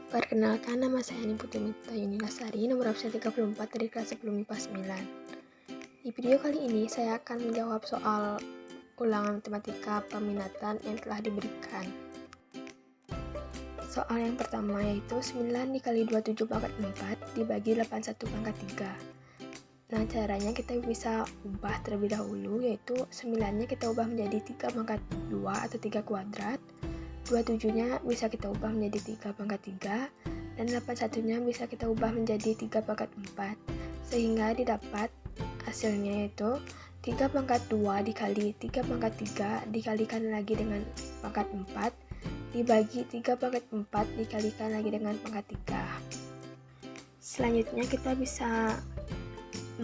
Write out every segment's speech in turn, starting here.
Perkenalkan, nama saya Niputu Mita Yuninasari, nomor absen 34 dari kelas 10 MIPA 9. Di video kali ini, saya akan menjawab soal ulangan matematika peminatan yang telah diberikan. Soal yang pertama yaitu 9 dikali 27 pangkat 4 dibagi 81 pangkat 3. Nah, caranya kita bisa ubah terlebih dahulu, yaitu 9-nya kita ubah menjadi 3 pangkat 2 atau 3 kuadrat. 27-nya bisa kita ubah menjadi 3 pangkat 3, dan 81-nya bisa kita ubah menjadi 3 pangkat 4, sehingga didapat hasilnya yaitu 3 pangkat 2 dikali 3 pangkat 3 dikalikan lagi dengan pangkat 4 dibagi 3 pangkat 4 dikalikan lagi dengan pangkat 3. Selanjutnya kita bisa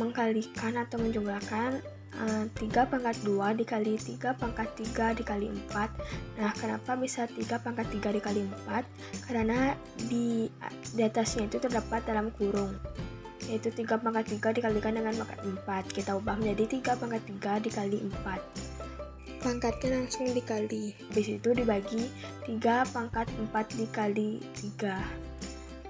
mengkalikan atau menjumlahkan 3 pangkat 2 dikali 3 pangkat 3 dikali 4. Nah, kenapa bisa 3 pangkat 3 dikali 4? Karena di atasnya itu terdapat dalam kurung, yaitu 3 pangkat 3 dikalikan dengan pangkat 4. Kita ubah menjadi 3 pangkat 3 dikali 4. Pangkatnya langsung dikali, habis itu dibagi 3 pangkat 4 dikali 3.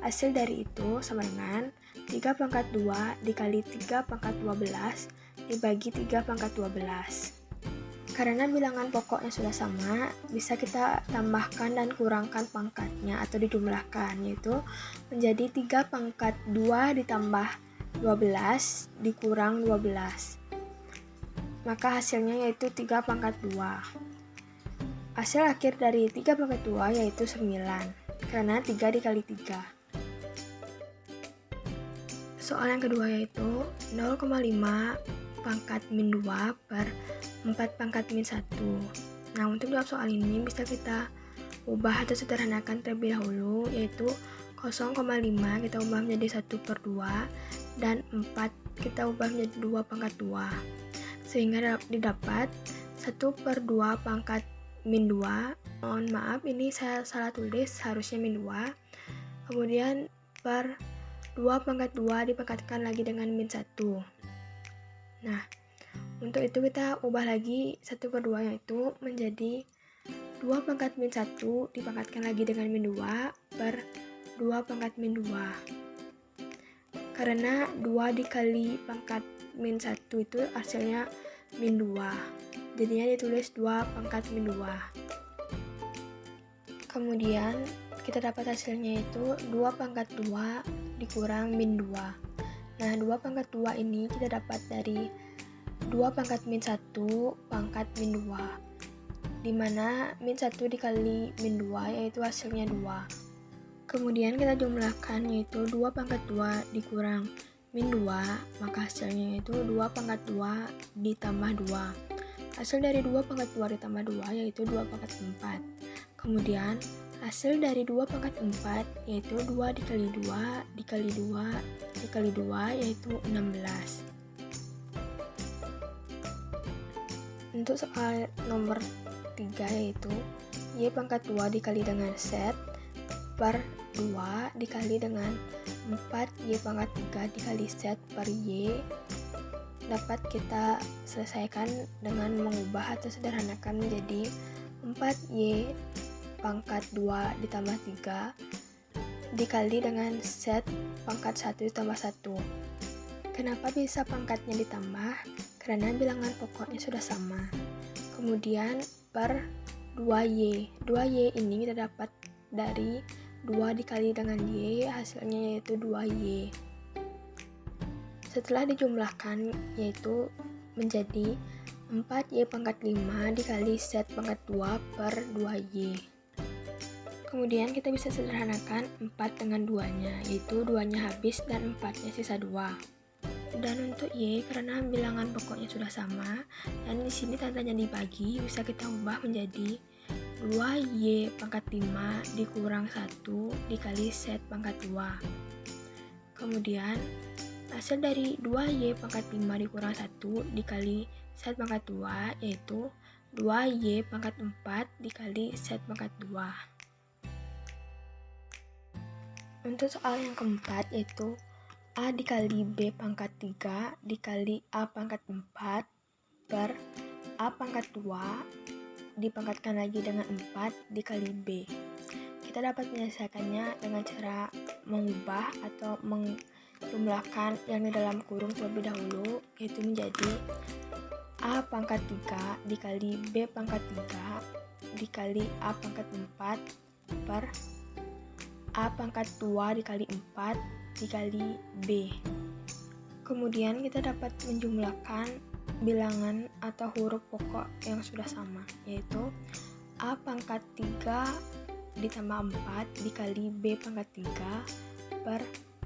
Hasil dari itu sama dengan 3 pangkat 2 dikali 3 pangkat 12 dibagi 3 pangkat 12. Karena bilangan pokoknya sudah sama, bisa kita tambahkan dan kurangkan pangkatnya atau dijumlahkan, yaitu menjadi 3 pangkat 2 ditambah 12 dikurang 12. Maka hasilnya yaitu 3 pangkat 2. Hasil akhir dari 3 pangkat 2 yaitu 9, karena 3 dikali 3. Soal yang kedua yaitu 0,5 pangkat min 2 per 4 pangkat min 1. Nah, untuk jawab soal ini bisa kita ubah atau sederhanakan terlebih dahulu, yaitu 0,5 kita ubah menjadi 1 per 2 dan 4 kita ubah menjadi 2 pangkat 2, sehingga didapat 1 per 2 pangkat min 2. Mohon maaf, ini saya salah tulis, harusnya min 2. Kemudian per 2 pangkat 2 dipangkatkan lagi dengan min 1. Nah, untuk itu kita ubah lagi 1 per 2 yaitu menjadi 2 pangkat min 1 dipangkatkan lagi dengan min 2 per 2 pangkat min 2. Karena 2 dikali pangkat min 1 itu hasilnya min 2. Jadinya ditulis 2 pangkat min 2. Kemudian kita dapat hasilnya yaitu 2 pangkat 2 dikurang min 2. Nah, 2 pangkat 2 ini kita dapat dari 2 pangkat min 1 pangkat min 2, dimana min 1 dikali min 2 yaitu hasilnya 2. Kemudian kita jumlahkan yaitu 2 pangkat 2 dikurang min 2, maka hasilnya yaitu 2 pangkat 2 ditambah 2. Hasil dari 2 pangkat 2 ditambah 2 yaitu 2 pangkat 4. Kemudian hasil dari 2 pangkat 4 yaitu 2 dikali 2 dikali 2 dikali 2 yaitu 16. Untuk soal nomor 3 yaitu y pangkat 2 dikali dengan z per 2 dikali dengan 4y pangkat 3 dikali z per y dapat kita selesaikan dengan mengubah atau sederhanakan menjadi 4y pangkat 2 ditambah 3 dikali dengan z pangkat 1 ditambah 1. Kenapa bisa pangkatnya ditambah? Karena bilangan pokoknya sudah sama. Kemudian per 2y. 2y ini kita dapat dari 2 dikali dengan y, hasilnya yaitu 2y. Setelah dijumlahkan yaitu menjadi 4y pangkat 5 dikali z pangkat 2 per 2y. Kemudian kita bisa sederhanakan 4 dengan 2-nya, yaitu 2-nya habis dan 4-nya sisa 2. Dan untuk y, karena bilangan pokoknya sudah sama dan di sini tandanya dibagi, bisa kita ubah menjadi 2y pangkat 5 dikurang 1 dikali z pangkat 2. Kemudian hasil dari 2y pangkat 5 dikurang 1 dikali z pangkat 2 yaitu 2y pangkat 4 dikali z pangkat 2. Untuk soal yang keempat yaitu A dikali B pangkat 3 dikali A pangkat 4 per A pangkat 2 dipangkatkan lagi dengan 4 dikali B. kita dapat menyelesaikannya dengan cara mengubah atau menjumlahkan yang di dalam kurung terlebih dahulu, yaitu menjadi A pangkat 3 dikali B pangkat 3 dikali A pangkat 4 per A pangkat 2 dikali 4 dikali B. Kemudian kita dapat menjumlahkan bilangan atau huruf pokok yang sudah sama, yaitu A pangkat 3 ditambah 4 dikali B pangkat 3 per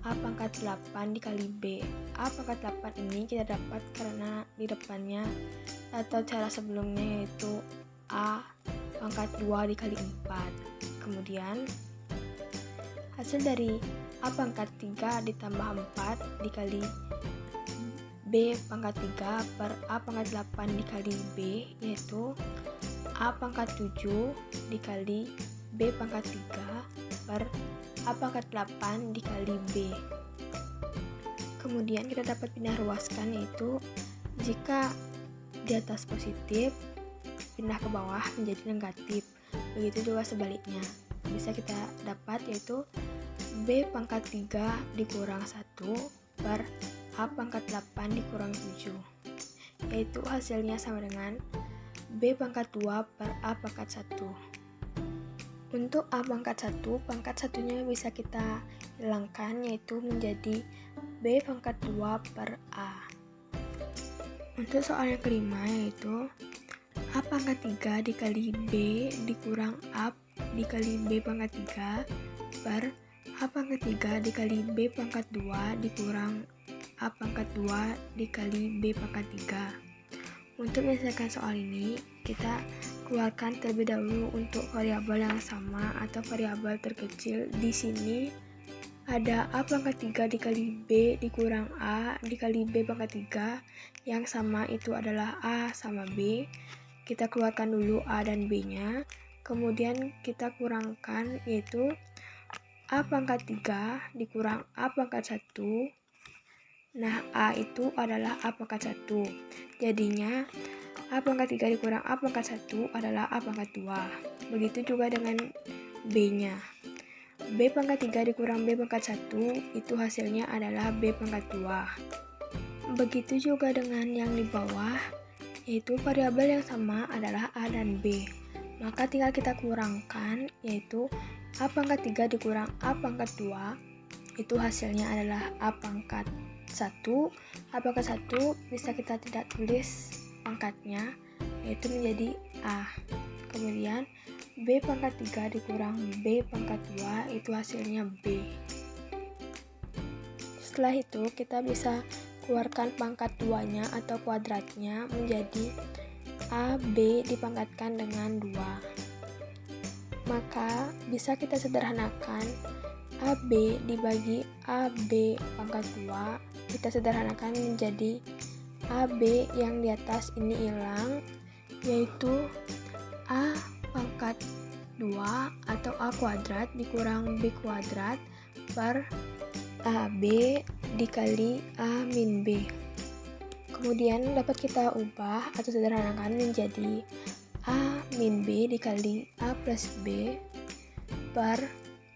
A pangkat 8 dikali B. A pangkat 8 ini kita dapat karena di depannya atau cara sebelumnya yaitu A pangkat 2 dikali 4. Kemudian hasil dari A pangkat 3 ditambah 4 dikali B pangkat 3 per A pangkat 8 dikali B, yaitu A pangkat 7 dikali B pangkat 3 per A pangkat 8 dikali B. Kemudian kita dapat pindah ruaskan, yaitu jika di atas positif, pindah ke bawah menjadi negatif. Begitu juga sebaliknya. Bisa kita dapat yaitu B pangkat 3 dikurang 1 per A pangkat 8 dikurang 7. Yaitu hasilnya sama dengan B pangkat 2 per A pangkat 1. Untuk A pangkat 1, pangkat satunya bisa kita hilangkan, yaitu menjadi B pangkat 2 per A. Untuk soal yang kelima, yaitu A pangkat 3 dikali B dikurang A dikali B pangkat 3 per A pangkat 3 dikali B pangkat 2 dikurang A pangkat 2 dikali B pangkat 3. Untuk menyelesaikan soal ini, kita keluarkan terlebih dahulu untuk variabel yang sama atau variabel terkecil. Di sini ada A pangkat 3 dikali B dikurang A dikali B pangkat 3. Yang sama itu adalah A sama B. Kita keluarkan dulu A dan B-nya. Kemudian kita kurangkan, yaitu A pangkat 3 dikurang A pangkat 1. Nah, A itu adalah A pangkat 1. Jadinya A pangkat 3 dikurang A pangkat 1 adalah A pangkat 2. Begitu juga dengan B-nya. B pangkat 3 dikurang B pangkat 1 itu hasilnya adalah B pangkat 2. Begitu juga dengan yang di bawah, yaitu variabel yang sama adalah A dan B. Maka tinggal kita kurangkan, yaitu A pangkat 3 dikurang A pangkat 2 itu hasilnya adalah A pangkat 1. A pangkat 1 bisa kita tidak tulis pangkatnya, yaitu menjadi A. Kemudian B pangkat 3 dikurang B pangkat 2 itu hasilnya B. Setelah itu kita bisa keluarkan pangkat 2-nya atau kuadratnya menjadi AB dipangkatkan dengan 2. Maka bisa kita sederhanakan AB dibagi AB pangkat 2, kita sederhanakan menjadi AB yang di atas ini hilang, yaitu A pangkat 2 atau A kuadrat dikurang B kuadrat per AB dikali A min B. Kemudian dapat kita ubah atau sederhanakan menjadi A min B dikali A plus B per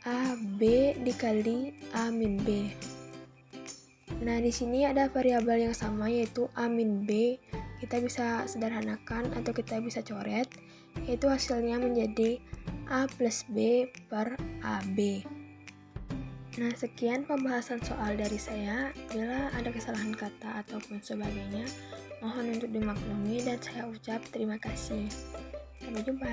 AB dikali A min B. Nah, di sini ada variabel yang sama yaitu A min B. Kita bisa sederhanakan atau kita bisa coret, yaitu hasilnya menjadi A plus B per AB. Nah, sekian pembahasan soal dari saya. Bila ada kesalahan kata ataupun sebagainya, mohon untuk dimaklumi dan saya ucap terima kasih. Sampai jumpa.